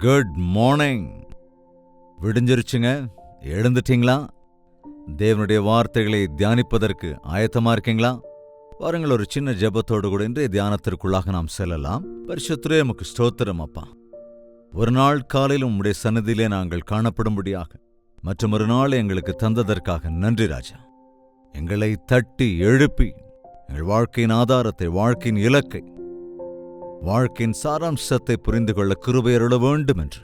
Good morning. விடிஞ்சிருச்சுங்க, எழுந்துட்டீங்களா? தேவனுடைய வார்த்தைகளை தியானிப்பதற்கு ஆயத்தமா இருக்கீங்களா? வாருங்கள், ஒரு சின்ன ஜெபத்தோடு கூட இன்றைய தியானத்திற்குள்ளாக நாம் செல்லலாம். பரிசுத்தரே, உமக்கு ஸ்தோத்திரம் அப்பா. ஒரு நாள் காலையில் உம்முடைய சன்னதியிலே நாங்கள் காணப்படும்படியாக மற்றும் ஒரு நாள் எங்களுக்கு தந்ததற்காக நன்றி ராஜா. எங்களை தட்டி எழுப்பி எங்கள் வாழ்க்கையின் ஆதாரத்தை, வாழ்க்கையின் இலக்கை, வாழ்க்கையின் சாராம்சத்தை புரிந்து கொள்ள கிருபை அருள வேண்டும் என்று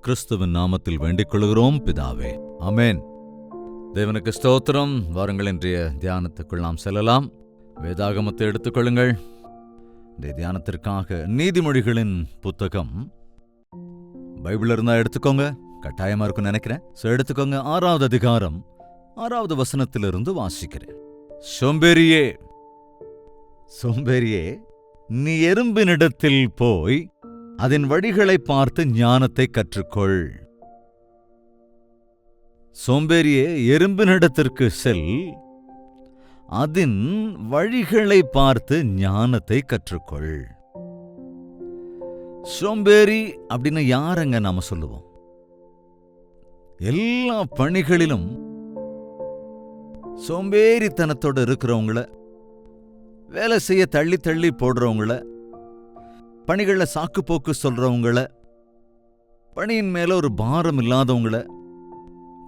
கிறிஸ்துவின் நாமத்தில் வேண்டிக் கொள்கிறோம் பிதாவே, ஆமென். தேவனுக்கு ஸ்தோத்திரம். வாருங்கள், இன்றைய தியானத்துக்குள் நாம் செல்லலாம். வேதாகமத்தை எடுத்துக்கொள்ளுங்கள். இன்றைய தியானத்திற்காக நீதிமொழிகளின் புத்தகம் பைபிள் இருந்தா எடுத்துக்கோங்க, கட்டாயமா இருக்கும்னு நினைக்கிறேன். எடுத்துக்கோங்க. 6வது அதிகாரம் 6வது வசனத்திலிருந்து வாசிக்கிறேன். சோம்பேறியே, சோம்பேறியே, நீ எறும்பினிடத்தில் போய் அதன் வழிகளை பார்த்து ஞானத்தை கற்றுக்கொள். சோம்பேறியே, எறும்பினிடத்திற்கு செல், அதன் வழிகளை பார்த்து ஞானத்தை கற்றுக்கொள். சோம்பேறி அப்படின்னு யாரங்க நாம சொல்லுவோம்? எல்லா பணிகளிலும் சோம்பேறித்தனத்தோடு இருக்கிறவங்கள, வேலை செய்ய தள்ளி தள்ளி போடுறவங்கள, பணிகளில் சாக்கு போக்கு சொல்றவங்கள, பணியின் மேல ஒரு பாரம் இல்லாதவங்கள,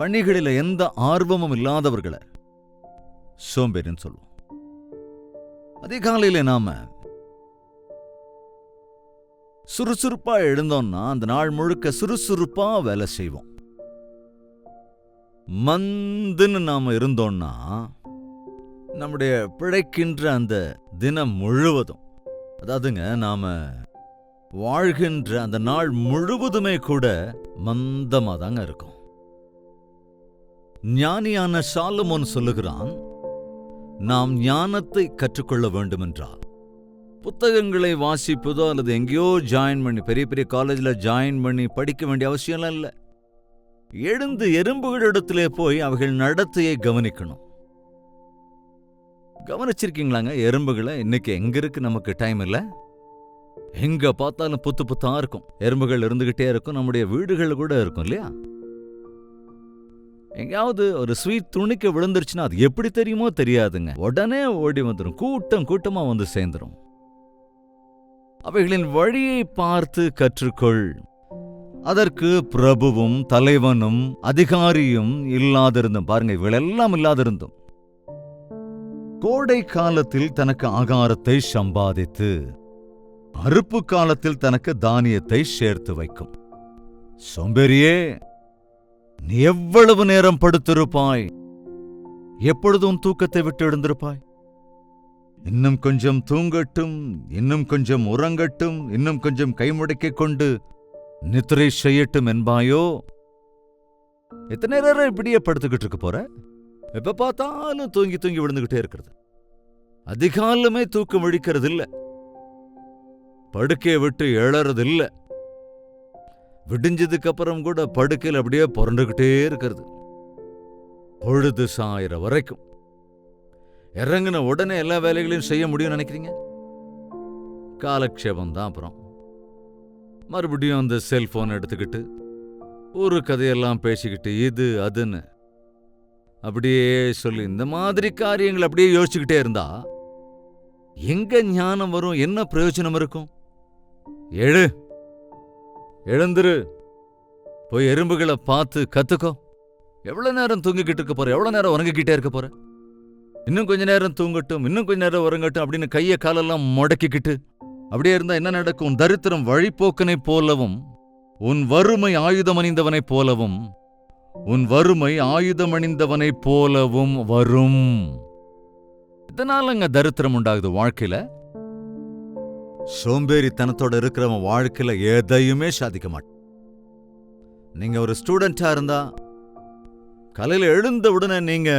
பணிகளில் எந்த ஆர்வமும் இல்லாதவர்களை சோம்பேறின்னு சொல்லுவோம். அதிகாலையில நாம சுறுசுறுப்பா எழுந்தோம்னா அந்த நாள் முழுக்க சுறுசுறுப்பா வேலை செய்வோம். மந்துன்னு நாம இருந்தோம்னா நம்முடைய பிழைக்கின்ற அந்த தினம் முழுவதும், அதாவதுங்க நாம வாழ்கின்ற அந்த நாள் முழுவதுமே கூட மந்தமா தாங்க இருக்கும். ஞானியான சாலமோன் சொல்லுகிறான், நாம் ஞானத்தை கற்றுக்கொள்ள வேண்டுமென்றால் புத்தகங்களை வாசிப்பதோ அல்லது எங்கேயோ ஜாயின் பண்ணி, பெரிய பெரிய காலேஜில் ஜாயின் பண்ணி படிக்க வேண்டிய அவசியம்லாம் இல்லை. எழுந்து எறும்புகளிடத்திலே போய் அவைகள் நடத்தையை கவனிக்கணும். கவனிச்சிருக்கீங்களாங்க எறும்புகளை? இன்னைக்கு எங்க இருக்கு நமக்கு டைம் இல்லை. எங்க பார்த்தாலும் புத்து புத்தா இருக்கும், எறும்புகள் இருந்துகிட்டே இருக்கும். நம்முடைய வீடுகள் கூட இருக்கும் இல்லையா? எங்கேயாவது ஒரு ஸ்வீட் துணிக்க விழுந்துருச்சுன்னா அது எப்படி தெரியுமோ தெரியாதுங்க, உடனே ஓடி வந்துடும், கூட்டம் கூட்டமா வந்து சேர்ந்துடும். அவைகளின் வழியை பார்த்து கற்றுக்கொள். அதற்கு பிரபுவும் தலைவனும் அதிகாரியும் இல்லாதிருந்தும், பாருங்க, இவளெல்லாம் இல்லாதிருந்தும் கோடை காலத்தில் தனக்கு ஆகாரத்தை சம்பாதித்து அறுப்பு காலத்தில் தனக்கு தானியத்தை சேர்த்து வைக்கும். சோம்பேறியே, நீ எவ்வளவு நேரம் படுத்திருப்பாய்? எப்பொழுதும் தூக்கத்தை விட்டு எழுந்திருப்பாய்? இன்னும் கொஞ்சம் தூங்கட்டும், இன்னும் கொஞ்சம் உறங்கட்டும், இன்னும் கொஞ்சம் கைமுடக்கிக் கொண்டு நித்திரை செய்யட்டும் என்பாயோ? எத்தனை நேரம் இப்படியே படுத்துக்கிட்டு இருக்க போற? எப்ப பார்த்தாலும் தூங்கி தூங்கி விழுந்துகிட்டே இருக்கிறது. அதிகாலமே தூக்கம் விழிக்கிறது இல்ல, படுக்கையை விட்டு எழறது இல்ல, விடிஞ்சதுக்கு அப்புறம் கூட படுக்கையில் அப்படியே புரண்டுகிட்டே இருக்கிறது. பொழுது சாயிற வரைக்கும் இறங்கின உடனே எல்லா வேலைகளையும் செய்ய முடியும் நினைக்கிறீங்க? காலக்ஷேபம் தான். அப்புறம் மறுபடியும் அந்த செல்போன் எடுத்துக்கிட்டு ஒரு கதையெல்லாம் பேசிக்கிட்டு இது அதுன்னு அப்படியே சொல்லி இந்த மாதிரி காரியங்கள் அப்படியே யோசிச்சுக்கிட்டே இருந்தா எங்க ஞானம் வரும்? என்ன பிரயோஜனம் இருக்கும்? எழுந்துரு, போய் எறும்புகளை பார்த்து கத்துக்கோ. எவ்வளவு நேரம் தூங்கிக்கிட்டு இருக்க போற? எவ்வளவு நேரம் உறங்கிக்கிட்டே இருக்க போற? இன்னும் கொஞ்ச நேரம் தூங்கட்டும், இன்னும் கொஞ்ச நேரம் உறங்கட்டும் அப்படின்னு கையை காலெல்லாம் முடக்கிக்கிட்டு அப்படியே இருந்தா என்ன நடக்கும்? தரித்திரம் வழிபோக்கனை போலவும், உன் வறுமை ஆயுதமணிந்தவனை போலவும், உன் வறுமை ஆயுதமணிந்தவனை போலவும் வரும். இதனால அங்க தரித்திரம் உண்டாகுது வாழ்க்கையில. சோம்பேறித்தனத்தோட இருக்கிறவன் வாழ்க்கையில எதையுமே சாதிக்க மாட்டான். நீங்க ஒரு ஸ்டூடெண்டா இருந்தா காலையில எழுந்த உடனே நீங்க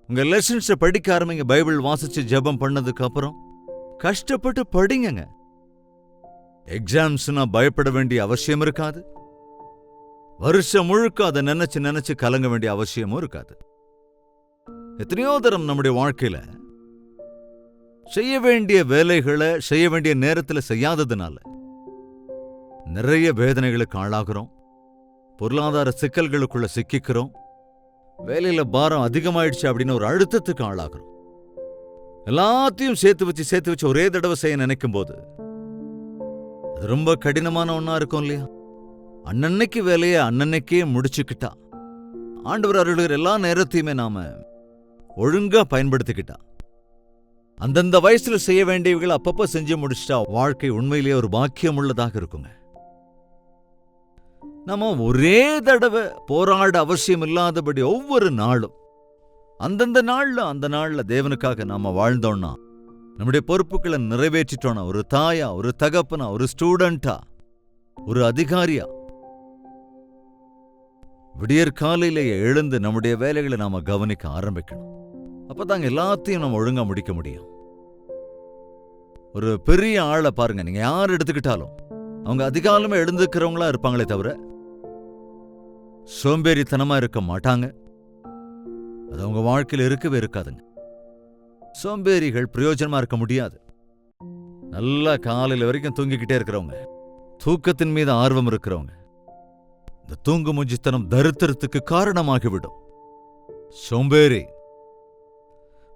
உங்க லெசன்ஸை படிக்க ஆரம்பிங்க. பைபிள் வாசிச்சு ஜெபம் பண்ணதுக்கு அப்புறம் கஷ்டப்பட்டு படிங்க. எக்ஸாம்ஸ்னா பயப்பட வேண்டிய அவசியம் இருக்காது. வருஷம் முழுக்க அதை நினைச்சு நினைச்சு கலங்க வேண்டிய அவசியமும் இருக்காது. எத்தனையோ தரம் நம்முடைய வாழ்க்கையில செய்ய வேண்டிய வேலைகளை செய்ய வேண்டிய நேரத்தில் செய்யாததுனால நிறைய வேதனைகளுக்கு ஆளாகிறோம், பொருளாதார சிக்கல்களுக்குள்ள சிக்கிக்கிறோம், வேலையில பாரம் அதிகமாயிடுச்சு அப்படின்னு ஒரு அழுத்தத்துக்கு ஆளாகிறோம். எல்லாத்தையும் சேர்த்து வச்சு ஒரே தடவை செய்ய நினைக்கும் போது அது ரொம்ப கடினமான ஒண்ணா இருக்கும் இல்லையா? அன்னன்னைக்கு வேலையை அன்னன்னைக்கே முடிச்சுக்கிட்டா, ஆண்டவர் அருளுகிற எல்லா நேரத்தையுமே நாம ஒழுங்கா பயன்படுத்திக்கிட்டா, அந்தந்த வயசுல செய்ய வேண்டியவர்கள் அப்பப்ப செஞ்சு முடிச்சிட்டா வாழ்க்கை உண்மையிலேயே ஒரு பாக்கியம் உள்ளதாக இருக்குங்க. நம்ம ஒரே தடவை போராட அவசியம் இல்லாதபடி ஒவ்வொரு நாளும் அந்தந்த நாள்ல தேவனுக்காக நாம வாழ்ந்தோம்னா, நம்முடைய பொறுப்புகளை நிறைவேற்றிட்டோம்னா, ஒரு தாயா, ஒரு தகப்பனா, ஒரு ஸ்டூடெண்டா, ஒரு அதிகாரியா, விடியற்காலையிலேயே எழுந்து நம்முடைய வேலைகளை நாம கவனிக்க ஆரம்பிக்கணும். அப்பதாங்க எல்லாத்தையும் நம்ம ஒழுங்கா முடிக்க முடியும். ஒரு பெரிய ஆளை பாருங்க, நீங்க யார் எடுத்துக்கிட்டாலும் அவங்க அதிகாலமே எழுந்துக்கிறவங்களா இருப்பாங்களே தவிர சோம்பேறித்தனமா இருக்க மாட்டாங்க. அது அவங்க வாழ்க்கையில் இருக்கவே இருக்காதுங்க. சோம்பேறிகள் பிரயோஜனமா இருக்க முடியாது. நல்லா காலையில வரைக்கும் தூங்கிக்கிட்டே இருக்கிறவங்க, தூக்கத்தின் மீது ஆர்வம் இருக்கிறவங்க, இந்த தூங்கு மூஞ்சித்தனம் தரித்திரத்துக்கு காரணமாகிவிடும். சோம்பேறி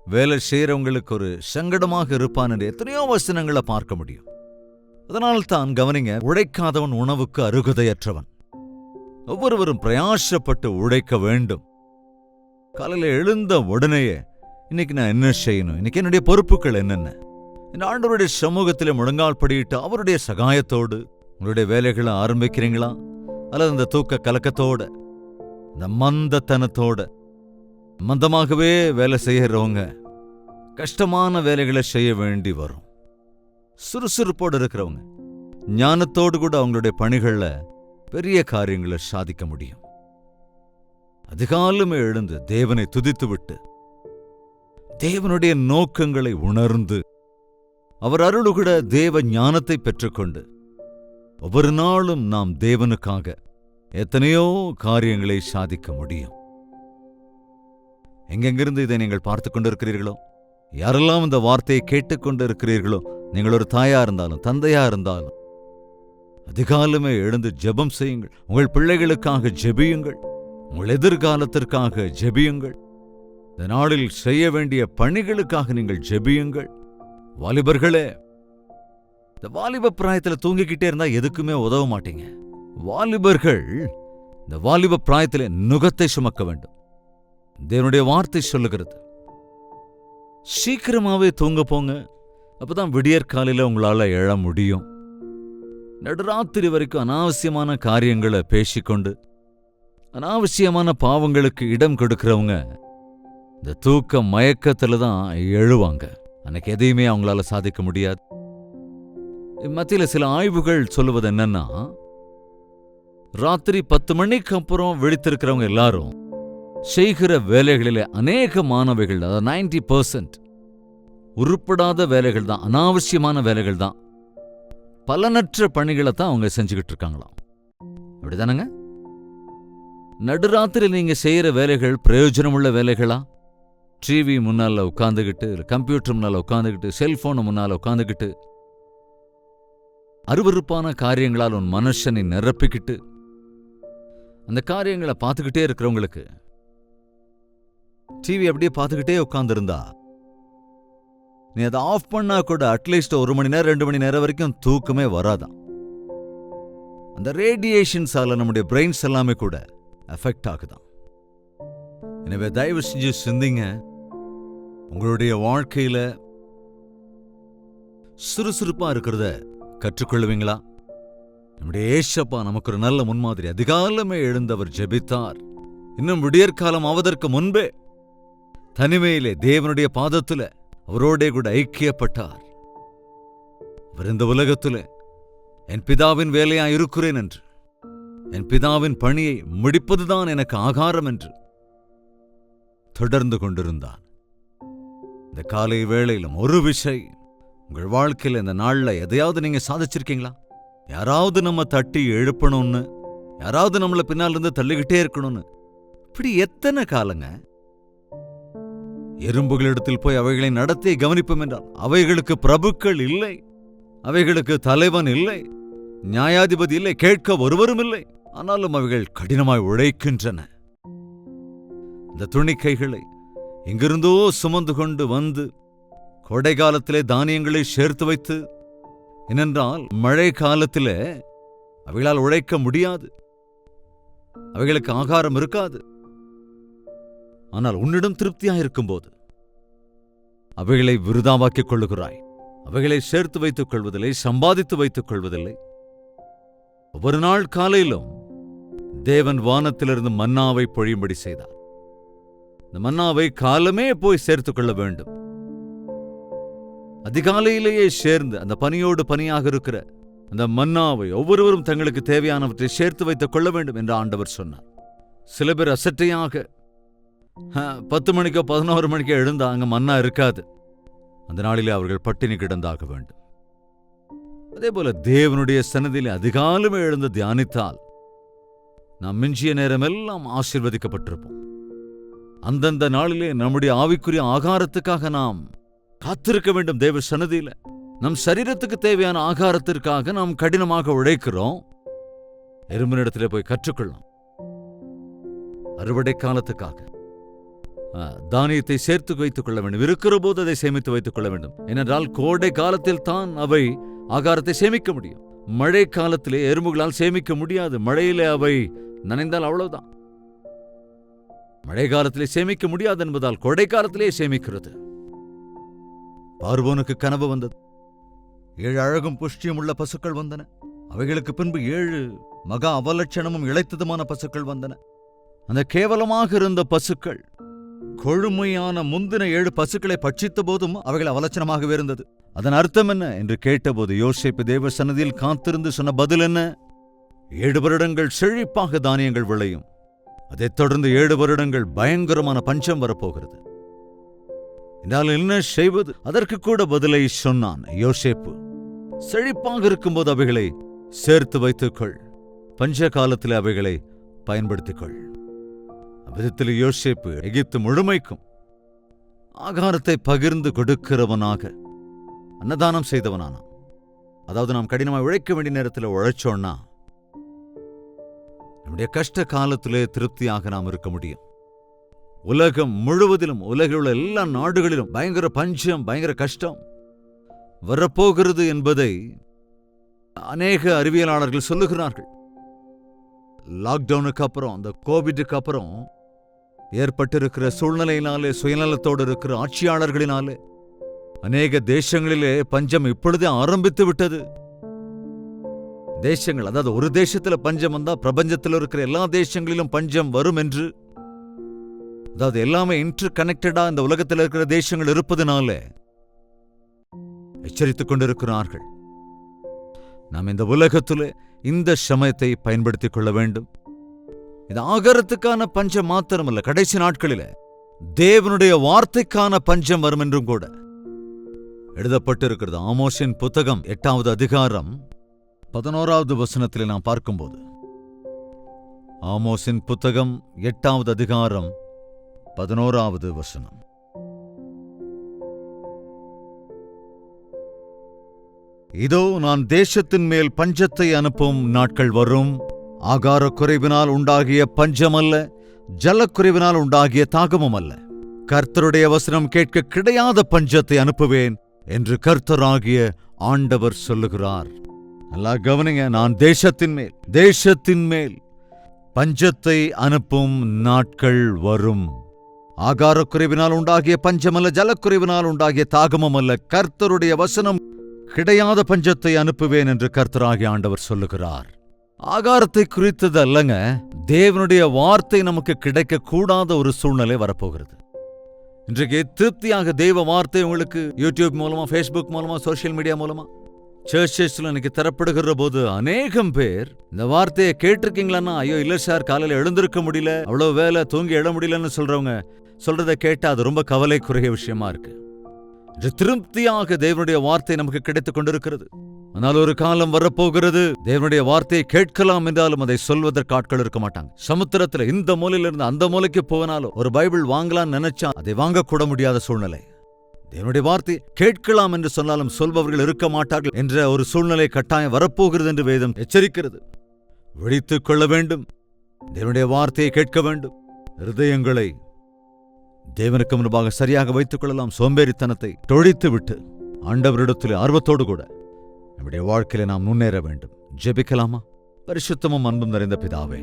வேலை செய்யறவங்களுக்கு ஒரு சங்கடமாக இருப்பான் என்று எத்தனையோ வசனங்களை பார்க்க முடியும். அதனால்தான் கவனிங்க, உழைக்காதவன் உணவுக்கு அருகதையற்றவன். ஒவ்வொருவரும் பிரயாசப்பட்டு உழைக்க வேண்டும். காலையில எழுந்த உடனேயே இன்னைக்கு நான் என்ன செய்யணும், இன்னைக்கு என்னுடைய பொறுப்புகள் என்னென்ன, இந்த ஆண்டவருடைய சமூகத்திலே முழங்கால் படியிட்டு அவருடைய சகாயத்தோடு உங்களுடைய வேலைகளை ஆரம்பிக்கிறீங்களா? அல்லது இந்த தூக்க கலக்கத்தோட, இந்த மந்தத்தனத்தோட, மந்தமாகவே வேலை செய்யறவங்க கஷ்டமான வேலைகளை செய்ய வேண்டி வரும். சுறுசுறுப்போடு இருக்கிறவங்க ஞானத்தோடு கூட அவங்களுடைய பணிகள்ல பெரிய காரியங்களை சாதிக்க முடியும். அதிகாலமே எழுந்து தேவனை துதித்துவிட்டு தேவனுடைய நோக்கங்களை உணர்ந்து அவர் அருளுகிற தேவ ஞானத்தை பெற்றுக்கொண்டு ஒவ்வொரு நாளும் நாம் தேவனுக்காக எத்தனையோ காரியங்களை சாதிக்க முடியும். எங்கெங்கிருந்து இதை நீங்கள் பார்த்து கொண்டிருக்கிறீர்களோ, யாரெல்லாம் இந்த வார்த்தையை கேட்டுக்கொண்டு இருக்கிறீர்களோ, நீங்கள் ஒரு தாயா இருந்தாலும் தந்தையா இருந்தாலும் அதிகாலமே எழுந்து ஜெபம் செய்யுங்கள். உங்கள் பிள்ளைகளுக்காக ஜெபியுங்கள், உங்கள் எதிர்காலத்திற்காக ஜெபியுங்கள், இந்த நாளில் செய்ய வேண்டிய பணிகளுக்காக நீங்கள் ஜெபியுங்கள். வாலிபர்களே, இந்த வாலிப பிராயத்தில் தூங்கிக்கிட்டே இருந்தா எதுக்குமே உதவ மாட்டீங்க. வாலிபர்கள் இந்த வாலிப பிராயத்திலே நுகத்தை சுமக்க வேண்டும். தேவனுடைய வார்த்தை சொல்லுகிறது, சீக்கிரமாவே தூங்க போங்க, அப்பதான் விடியற்காலையில உங்களால எழ முடியும். நடுராத்திரி வரைக்கும் அனாவசியமான காரியங்களை பேசிக்கொண்டு அனாவசியமான பாவங்களுக்கு இடம் கொடுக்கிறவங்க இந்த தூக்க மயக்கத்துல தான் எழுவாங்க. அன்னைக்கு எதையுமே அவங்களால சாதிக்க முடியாது. மத்தியில சில ஆய்வுகள் சொல்லுவது என்னன்னா, ராத்திரி 10 மணிக்கு அப்புறம் விழித்திருக்கிறவங்க எல்லாரும் செய்கிற வேலைகளிலே அநேகமானவைகள், அதாவது 90% உருப்படாத வேலைகள் தான், அனாவசியமான வேலைகள் தான், பலனற்ற பணிகளை தான் அவங்க செஞ்சுக்கிட்டு இருக்காங்களாம். அப்படிதானங்க? நடுராத்திரி நீங்க செய்யற வேலைகள் பிரயோஜனமுள்ள வேலைகளா? டிவி முன்னால உட்காந்துக்கிட்டு, கம்ப்யூட்டர் முன்னால உட்காந்துக்கிட்டு, செல்போன் முன்னால உட்காந்துக்கிட்டு அருவருப்பான காரியங்களால் உன் மனுஷனை நிரப்பிக்கிட்டு அந்த காரியங்களை பார்த்துக்கிட்டே இருக்கிறவங்களுக்கு டிவி அப்படியே பார்த்துக்கிட்டே உட்காந்துருந்தா நீ அதை ஆஃப் பண்ணா கூட அட்லீஸ்ட் 1 மணி நேரம் 2 மணி நேரம் வரைக்கும் தூக்கமே வராதான். அந்த ரேடியேஷன்ஸால நம்முடைய பிரெயின்ஸ் எல்லாமே கூட எஃபெக்ட் ஆகுதான். எனவே தயவு செஞ்சு சிந்திங்க, உங்களுடைய வாழ்க்கையில சுறுசுறுப்பா இருக்கிறத கற்றுக்கொள்வீங்களா? நம்முடைய ஏசப்பா நமக்கு ஒரு நல்ல முன்மாதிரி. அதிகாலமே எழுந்தவர் ஜெபித்தார். இன்னும் விடியற்காலம் ஆவதற்கு முன்பே தனிமையிலே தேவனுடைய பாதத்துல அவரோடே கூட ஐக்கியப்பட்டார். அவர் இந்த உலகத்துல என் பிதாவின் வேலையா இருக்கிறேன் என்று, என் பிதாவின் பணியை முடிப்பதுதான் எனக்கு ஆகாரம் என்று தொடர்ந்து கொண்டிருந்தான். இந்த காலை வேளையிலும் ஒரு விஷயம், உங்கள் வாழ்க்கையில் இந்த நாள்ல எதையாவது நீங்க சாதிச்சிருக்கீங்களா? யாராவது நம்ம தட்டி எழுப்பணும்னு, யாராவது நம்மள பின்னால் இருந்து தள்ளிக்கிட்டே இருக்கணும்னு, இப்படி எத்தனை காலங்க? எறும்புகளிடத்தில் போய் அவைகளை நடத்தி கவனிப்போம் என்றால் அவைகளுக்கு பிரபுக்கள் இல்லை, அவைகளுக்கு தலைவன் இல்லை, நியாயாதிபதி இல்லை, கேட்க ஒருவரும் இல்லை. ஆனாலும் அவைகள் கடினமாய் உழைக்கின்றன. இந்த துணிக்கைகளை எங்கிருந்தோ சுமந்து கொண்டு வந்து கோடை காலத்திலே தானியங்களை சேர்த்து வைத்து, ஏனென்றால் மழை காலத்திலே அவைகளால் உழைக்க முடியாது, அவைகளுக்கு ஆகாரம் இருக்காது. ஆனால் உன்னிடம் திருப்தியாயிருக்கும்போது அவைகளை விருதாவாக்கிக் கொள்ளுகிறாய். அவைகளை சேர்த்து வைத்துக் கொள்வதில்லை, சம்பாதித்து வைத்துக் கொள்வதில்லை. ஒவ்வொரு நாள் காலையிலும் தேவன் வானத்திலிருந்து மன்னாவை பொழியும்படி செய்தார். இந்த மன்னாவை காலமே போய் சேர்த்துக் கொள்ள வேண்டும். அதிகாலையிலேயே சேர்ந்து அந்த பனியோடு பனியாக இருக்கிற அந்த மன்னாவை ஒவ்வொருவரும் தங்களுக்கு தேவையானவற்றை சேர்த்து வைத்துக் கொள்ள வேண்டும் என்று ஆண்டவர் சொன்னார். சில பேர் அசட்டையாக 10 மணிக்கோ 11 மணிக்கோ எழுந்தா அங்க மன்னா இருக்காது. அந்த நாளிலே அவர்கள் பட்டினி கிடந்தாக வேண்டும். அதே போல தேவனுடைய சன்னதியிலே அதிகாலமே எழுந்து தியானித்தால் நாம் மிஞ்சிய நேரமெல்லாம் ஆசீர்வதிக்கப்பட்டிருப்போம். அந்தந்த நாளிலே நம்முடைய ஆவிக்குரிய ஆகாரத்துக்காக நாம் காத்திருக்க வேண்டும். தேவ சன்னதியில நம் சரீரத்துக்கு தேவையான ஆகாரத்திற்காக நாம் கடினமாக உழைக்கிறோம். எறும்பினிடத்திலே போய் கற்றுக்கொள்ளலாம். அறுவடை காலத்துக்காக தானியத்தை சேர்த்து வைத்துக் கொள்ள வேண்டும். இருக்கிற போது அதை சேமித்து வைத்துக் கொள்ள வேண்டும். ஏனென்றால் கோடை காலத்தில் தான் அவை ஆகாரத்தை சேமிக்க முடியும். மழை காலத்திலே எறும்புகளால் சேமிக்க முடியாது. மழையிலே அவை நனைந்தால் அவ்வளவுதான். மழை காலத்திலே சேமிக்க முடியாது என்பதால் கோடை காலத்திலே சேமிக்கிறது. பார்வோனுக்கு கனவு வந்தது. 7 அழகும் புஷ்டியும் உள்ள பசுக்கள் வந்தன. அவைகளுக்கு பின்பு 7 மகா அவலட்சணமும் இளைத்ததுமான பசுக்கள் வந்தன. அந்த கேவலமாக இருந்த பசுக்கள் கொழுமையான முந்தின 7 பசுக்களை பட்சித்த போதும் அவைகள் அவலட்சணமாகவே இருந்தது. அதன் அர்த்தம் என்ன என்று கேட்டபோது யோசேப்பு தேவ சன்னதியில் காத்திருந்து சொன்ன பதில் என்ன? 7 வருடங்கள் செழிப்பாக தானியங்கள் விளையும். அதைத் தொடர்ந்து 7 வருடங்கள் பயங்கரமான பஞ்சம் வரப்போகிறது. என்றால் என்ன செய்வது? அதற்கு கூட பதிலை சொன்னான் யோசேப்பு. செழிப்பாக இருக்கும்போது அவைகளை சேர்த்து வைத்துக்கொள், பஞ்ச காலத்தில் அவைகளை பயன்படுத்திக்கொள். விதத்தில் யோசேப்பு எகிப்து முழுமைக்கும் ஆகாரத்தை பகிர்ந்து கொடுக்கிறவனாக அன்னதானம் செய்தவனானான். அதாவது நாம் கடினமாக உழைக்க வேண்டிய நேரத்தில் உழைச்சோன்னா நம்முடைய கஷ்ட காலத்திலே திருப்தியாக நாம் இருக்க முடியும். உலகம் முழுவதிலும், உலகில் உள்ள எல்லா நாடுகளிலும் பயங்கர பஞ்சம், பயங்கர கஷ்டம் வரப்போகிறது என்பதை அநேக அறிவியலாளர்கள் சொல்லுகிறார்கள். லாக்டவுனுக்கு அப்புறம், அந்த கோவிடுக்கு அப்புறம் ஏற்பட்டிருக்கிற சூழ்நிலையினாலே, சுயநலத்தோடு இருக்கிற ஆட்சியாளர்களினாலே அநேக தேசங்களிலே பஞ்சம் இப்பொழுதே ஆரம்பித்து விட்டது. தேசங்கள், அதாவது ஒரு தேசத்துல பஞ்சம் வந்தா பிரபஞ்சத்தில் இருக்கிற எல்லா தேசங்களிலும் பஞ்சம் வரும் என்று, அதாவது எல்லாமே இன்டர் கனெக்டடா இந்த உலகத்தில் இருக்கிற தேசங்கள் இருப்பதனால எச்சரித்துக் கொண்டிருக்கிறார்கள். நாம் இந்த உலகத்திலே இந்த சமயத்தை பயன்படுத்திக் கொள்ள வேண்டும். இது ஆகாரத்துக்கான பஞ்சம் மாத்திரமல்ல, கடைசி நாட்களில தேவனுடைய வார்த்தைக்கான பஞ்சம் வரும் என்றும் கூட எழுதப்பட்டிருக்கிறது. ஆமோஸின் புத்தகம் 8வது அதிகாரம் 11வது வசனத்திலே நாம் பார்க்கும்போது, ஆமோஸின் புத்தகம் 8வது அதிகாரம் 11வது வசனம், இதோ நான் தேசத்தின் மேல் பஞ்சத்தை அனுப்பும் நாட்கள் வரும். ஆகார குறைவினால் உண்டாகிய பஞ்சமல்ல, ஜலக்குறைவினால் உண்டாகிய தாகமும் அல்ல. கர்த்தருடைய வசனம் கேட்க கிடையாத பஞ்சத்தை அனுப்புவேன் என்று கர்த்தராகிய ஆண்டவர் சொல்லுகிறார். நல்லா கவனிங்க. நான் தேசத்தின் மேல் பஞ்சத்தை அனுப்பும் நாட்கள் வரும். ஆகார குறைவினால் உண்டாகிய பஞ்சமல்ல, ஜலக்குறைவினால் உண்டாகிய தாகமும் அல்ல. கர்த்தருடைய வசனம் கிடையாத பஞ்சத்தை அனுப்புவேன் என்று கர்த்தராகிய ஆண்டவர் சொல்லுகிறார். ஆகாரத்தை குறித்தது அல்லங்க, தேவனுடைய வார்த்தை நமக்கு கிடைக்க கூடாத ஒரு சூழ்நிலை வரப்போகிறது. இன்றைக்கு திருப்தியாக தெய்வ வார்த்தை உங்களுக்கு யூடியூப் மூலமா, ஃபேஸ்புக் மூலமா, சோசியல் மீடியா மூலமா சர்ச்சஸ்ல இன்னைக்கு தரப்படுகிற போது அநேகம் பேர் இந்த வார்த்தையை கேட்டிருக்கீங்களான்னா, ஐயோ இல்ல சார், காலையில எழுந்திருக்க முடியல, அவ்வளவு வேலை, தூங்கி எழ முடியலன்னு சொல்றவங்க சொல்றதை கேட்டா அது ரொம்ப கவலைக்குரிய விஷயமா இருக்கு. திருப்தியாக தேவனுடைய வார்த்தை நமக்கு கிடைத்துக் கொண்டிருக்கிறது. ஆனால் ஒரு காலம் வரப்போகிறது, தேவனுடைய வார்த்தையை கேட்கலாம் என்றாலும் அதை சொல்வதற்கு ஆட்கள் இருக்க மாட்டாங்க. சமுத்திரத்துல இந்த மூலையிலிருந்து அந்த மூலைக்கு போனாலும் ஒரு பைபிள் வாங்கலாம்னு நினைச்சா அதை வாங்கக்கூட முடியாத சூழ்நிலை. தேவனுடைய வார்த்தை கேட்கலாம் என்று சொன்னாலும் சொல்பவர்கள் இருக்க மாட்டார்கள் என்ற ஒரு சூழ்நிலை கட்டாயம் வரப்போகிறது என்று வேதம் எச்சரிக்கிறது. விழித்துக் கொள்ள வேண்டும். தேவனுடைய வார்த்தையை கேட்க வேண்டும். இருதயங்களை தேவனுக்கு முன்பாக சரியாக வைத்துக் கொள்ளலாம். சோம்பேறித்தனத்தை தொழித்து விட்டு ஆண்டவரிடத்தில் ஆர்வத்தோடு கூட நம்முடைய வாழ்க்கையில நாம் முன்னேற வேண்டும். ஜெபிக்கலாமா? பரிசுத்தமும் அன்பும் நிறைந்த பிதாவே,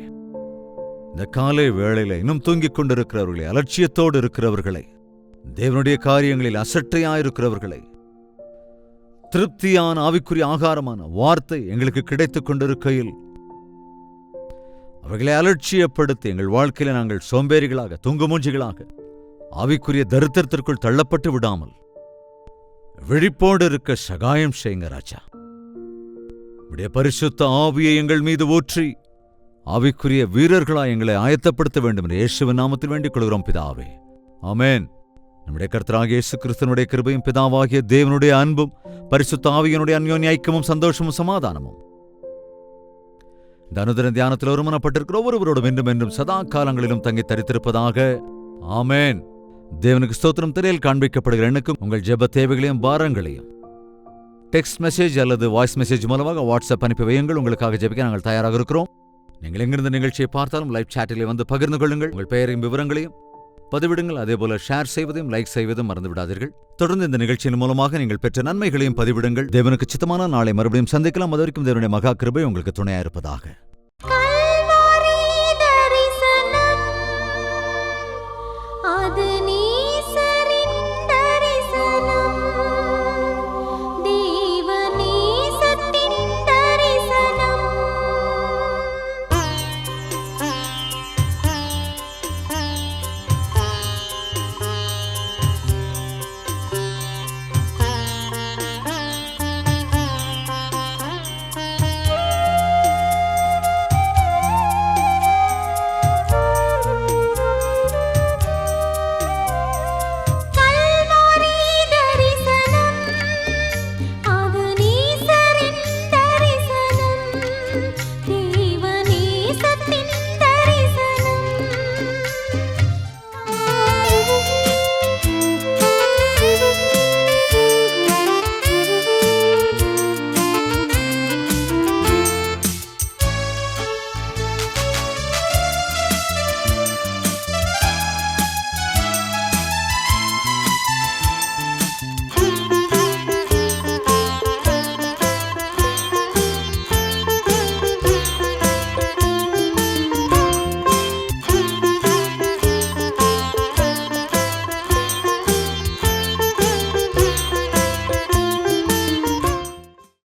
இந்த காலை வேளையில இன்னும் தூங்கிக் கொண்டிருக்கிறவர்களை, அலட்சியத்தோடு இருக்கிறவர்களை, தேவனுடைய காரியங்களில் அசட்டையாயிருக்கிறவர்களை, திருப்தியான ஆவிக்குரிய ஆகாரமான வார்த்தை எங்களுக்கு கிடைத்துக் கொண்டிருக்கையில் அவைகளை அலட்சியப்படுத்தி எங்கள் வாழ்க்கையில நாங்கள் சோம்பேறிகளாக, தூங்குமூஞ்சிகளாக, ஆவிக்குரிய தரித்திரத்திற்குள் தள்ளப்பட்டு விடாமல் விழிப்போடு இருக்க சகாயம் செய்யுங்க ராஜா. உடைய பரிசுத்த ஆவியை எங்கள் மீது ஊற்றி ஆவிக்குரிய வீரர்களாய் எங்களை ஆயத்தப்படுத்த வேண்டும் என்று இயேசுவின் நாமத்தில் வேண்டிக் கொள்கிறோம் பிதாவே. ஆமென். நம்முடைய கர்த்தராகிய இயேசு கிறிஸ்துவினுடைய கிருபையும் பிதாவாகிய தேவனுடைய அன்பும் பரிசுத்த ஆவியினுடைய அன்யோன்ய ஐக்கியமும் சந்தோஷமும் சமாதானமும் இந்த அனுதின தியானத்தில் ஒருமனப்பட்டிருக்கிற ஒவ்வொருவரோடும் என்றும் என்றும் சதா காலங்களிலும் தங்கி தரித்திருப்பதாக. ஆமென். தேவனுக்கு ஸ்தோத்திரம். திரையில் காண்பிக்கப்படுகிற எண்ணுக்கும் உங்கள் ஜெப தேவைகளையும் பாரங்களையும் டெக்ஸ்ட் மெசேஜ் அல்லது வாய்ஸ் மெசேஜ் மூலமாக வாட்ஸ்அப் அனுப்பி வையுங்கள். உங்களுக்காக ஜெபிக்க நாங்கள் தயாராக இருக்கிறோம். நீங்கள் எங்கிருந்த நிகழ்ச்சியை பார்த்தாலும் லைவ் சாட்டிலே வந்து பகிர்ந்து கொள்ளுங்கள். உங்கள் பெயரையும் விவரங்களையும் பதிவிடுங்கள். அதேபோல ஷேர் செய்வதையும் லைக் செய்வதும் மறந்து விடாதீர்கள். தொடர்ந்து இந்த நிகழ்ச்சியின் மூலமாக நீங்கள் பெற்ற நன்மைகளையும் பதிவிடுங்கள். தேவனுக்கு சித்தமான நாளை மறுபடியும் சந்திக்கலாம். அது வரைக்கும் தேவனுடைய மகா கிருபை உங்களுக்கு துணையா இருப்பதாக.